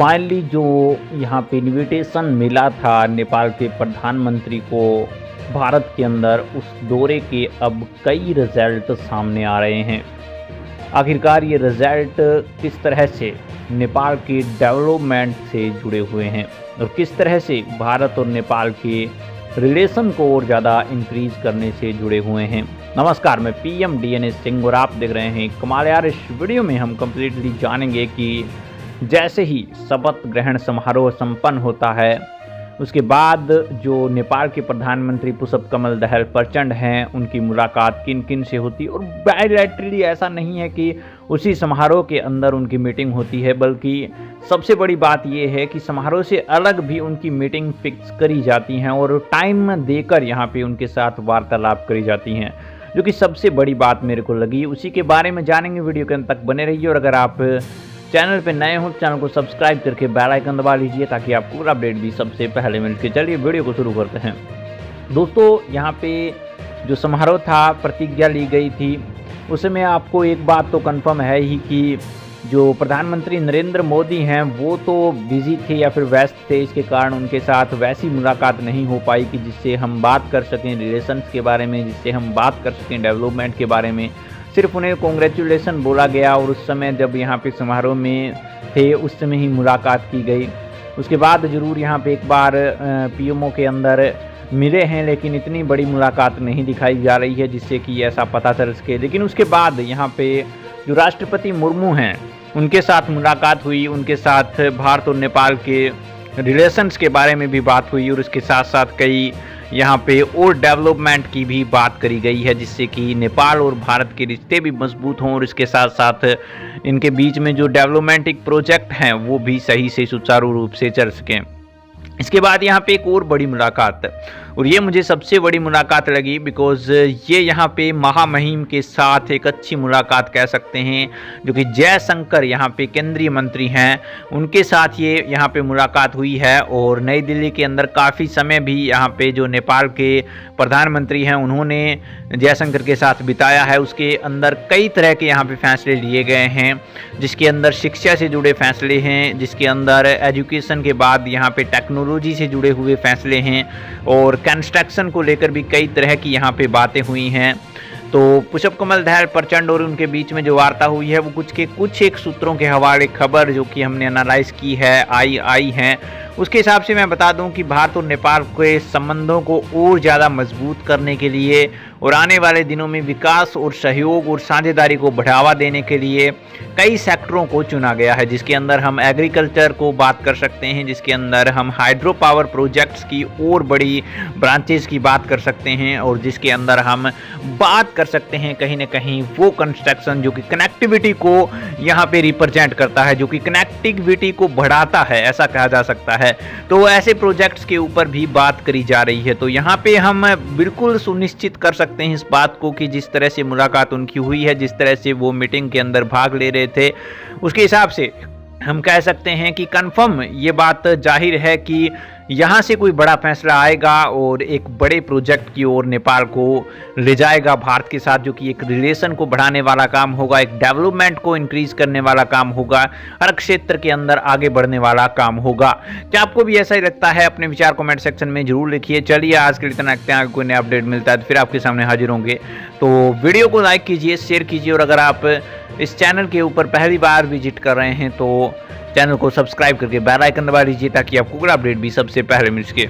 Finally जो यहाँ पे इनविटेशन मिला था नेपाल के प्रधानमंत्री को भारत के अंदर, उस दौरे के अब कई रिजल्ट सामने आ रहे हैं। आखिरकार ये रिजल्ट किस तरह से नेपाल के डेवलपमेंट से जुड़े हुए हैं और किस तरह से भारत और नेपाल के रिलेशन को और ज़्यादा इंक्रीज करने से जुड़े हुए हैं। नमस्कार, मैं पीएम डीएनएस सिंह और आप देख रहे हैं कमाल यार। इस वीडियो में हम कम्प्लीटली जानेंगे कि जैसे ही शपथ ग्रहण समारोह संपन्न होता है, उसके बाद जो नेपाल के प्रधानमंत्री पुष्प कमल दहल प्रचंड हैं, उनकी मुलाकात किन किन से होती। और बायलैटरली ऐसा नहीं है कि उसी समारोह के अंदर उनकी मीटिंग होती है, बल्कि सबसे बड़ी बात यह है कि समारोह से अलग भी उनकी मीटिंग फिक्स करी जाती हैं और टाइम देकर यहाँ पे उनके साथ वार्तालाप करी जाती हैं, जो कि सबसे बड़ी बात मेरे को लगी। उसी के बारे में जानेंगे, वीडियो के अंत तक बने रहिए। और अगर आप चैनल पे नए हो, चैनल को सब्सक्राइब करके बेल आइकन दबा लीजिए ताकि आपको पूरा अपडेट भी सबसे पहले मिल के। चलिए वीडियो को शुरू करते हैं। दोस्तों, यहाँ पे जो समारोह था, प्रतिज्ञा ली गई थी, उसमें आपको एक बात तो कंफर्म है ही कि जो प्रधानमंत्री नरेंद्र मोदी हैं वो तो बिजी थे या फिर व्यस्त थे। इसके कारण उनके साथ वैसी मुलाकात नहीं हो पाई कि जिससे हम बात कर सकें रिलेशंस के बारे में, जिससे हम बात कर सकें डेवलपमेंट के बारे में। सिर्फ उन्हें कॉन्ग्रेचुलेसन बोला गया और उस समय जब यहाँ पे समारोह में थे उस समय ही मुलाकात की गई। उसके बाद ज़रूर यहाँ पे एक बार पीएमओ के अंदर मिले हैं, लेकिन इतनी बड़ी मुलाकात नहीं दिखाई जा रही है जिससे कि ऐसा पता चल सके। लेकिन उसके बाद यहाँ पे जो राष्ट्रपति मुर्मू हैं उनके साथ मुलाकात हुई, उनके साथ भारत और नेपाल के रिलेशंस के बारे में भी बात हुई और उसके साथ साथ कई यहाँ पे और डेवलपमेंट की भी बात करी गई है, जिससे कि नेपाल और भारत के रिश्ते भी मजबूत हों और इसके साथ साथ इनके बीच में जो डेवलपमेंटिक प्रोजेक्ट हैं वो भी सही से सुचारू रूप से चल सकें। इसके बाद यहाँ पे एक और बड़ी मुलाकात, और ये मुझे सबसे बड़ी मुलाकात लगी बिकॉज ये यहाँ पे महामहिम के साथ एक अच्छी मुलाकात कह सकते हैं, जो कि जयशंकर यहाँ पे केंद्रीय मंत्री हैं, उनके साथ ये यहाँ पे मुलाकात हुई है। और नई दिल्ली के अंदर काफ़ी समय भी यहाँ पे जो नेपाल के प्रधानमंत्री हैं उन्होंने जयशंकर के साथ बिताया है। उसके अंदर कई तरह के यहाँ पे फैसले लिए गए हैं, जिसके अंदर शिक्षा से जुड़े फैसले हैं, जिसके अंदर एजुकेशन के बाद यहाँ पे टेक्नोलॉजी से जुड़े हुए फैसले हैं और कंस्ट्रक्शन को लेकर भी कई तरह की यहाँ पे बातें हुई हैं। तो पुष्प कमल दहल प्रचंड और उनके बीच में जो वार्ता हुई है वो कुछ एक सूत्रों के हवाले खबर जो कि हमने एनालाइज की है आई हैं, उसके हिसाब से मैं बता दूं कि भारत और नेपाल के संबंधों को और ज़्यादा मजबूत करने के लिए और आने वाले दिनों में विकास और सहयोग और साझेदारी को बढ़ावा देने के लिए कई सेक्टरों को चुना गया है, जिसके अंदर हम एग्रीकल्चर को बात कर सकते हैं, जिसके अंदर हम हाइड्रो पावर प्रोजेक्ट्स की और बड़ी ब्रांचेस की बात कर सकते हैं, और जिसके अंदर हम बात कर सकते हैं कहीं ना कहीं वो कंस्ट्रक्शन जो कि कनेक्टिविटी को यहाँ पे रिप्रेजेंट करता है, जो कि कनेक्टिविटी को बढ़ाता है, ऐसा कहा जा सकता है। तो ऐसे प्रोजेक्ट्स के ऊपर भी बात करी जा रही है। तो यहाँ पे हम बिल्कुल सुनिश्चित कर सकते हैं इस बात को कि जिस तरह से मुलाकात उनकी हुई है, जिस तरह से वो मीटिंग के अंदर भाग ले रहे थे, उसके हिसाब से हम कह सकते हैं कि कंफर्म ये बात जाहिर है कि यहाँ से कोई बड़ा फैसला आएगा और एक बड़े प्रोजेक्ट की ओर नेपाल को ले जाएगा भारत के साथ, जो कि एक रिलेशन को बढ़ाने वाला काम होगा, एक डेवलपमेंट को इंक्रीज करने वाला काम होगा, हर क्षेत्र के अंदर आगे बढ़ने वाला काम होगा। क्या आपको भी ऐसा ही लगता है? अपने विचार कमेंट सेक्शन में जरूर लिखिए। चलिए आज के लिए इतना रखते हैं, आगे कोई नया अपडेट मिलता है तो फिर आपके सामने हाजिर होंगे। तो वीडियो को लाइक कीजिए, शेयर कीजिए, और अगर आप इस चैनल के ऊपर पहली बार विजिट कर रहे हैं तो चैनल को सब्सक्राइब करके बेल आइकन दबा लीजिए ताकि आपको पूरा अपडेट भी सबसे पहले मिल सके।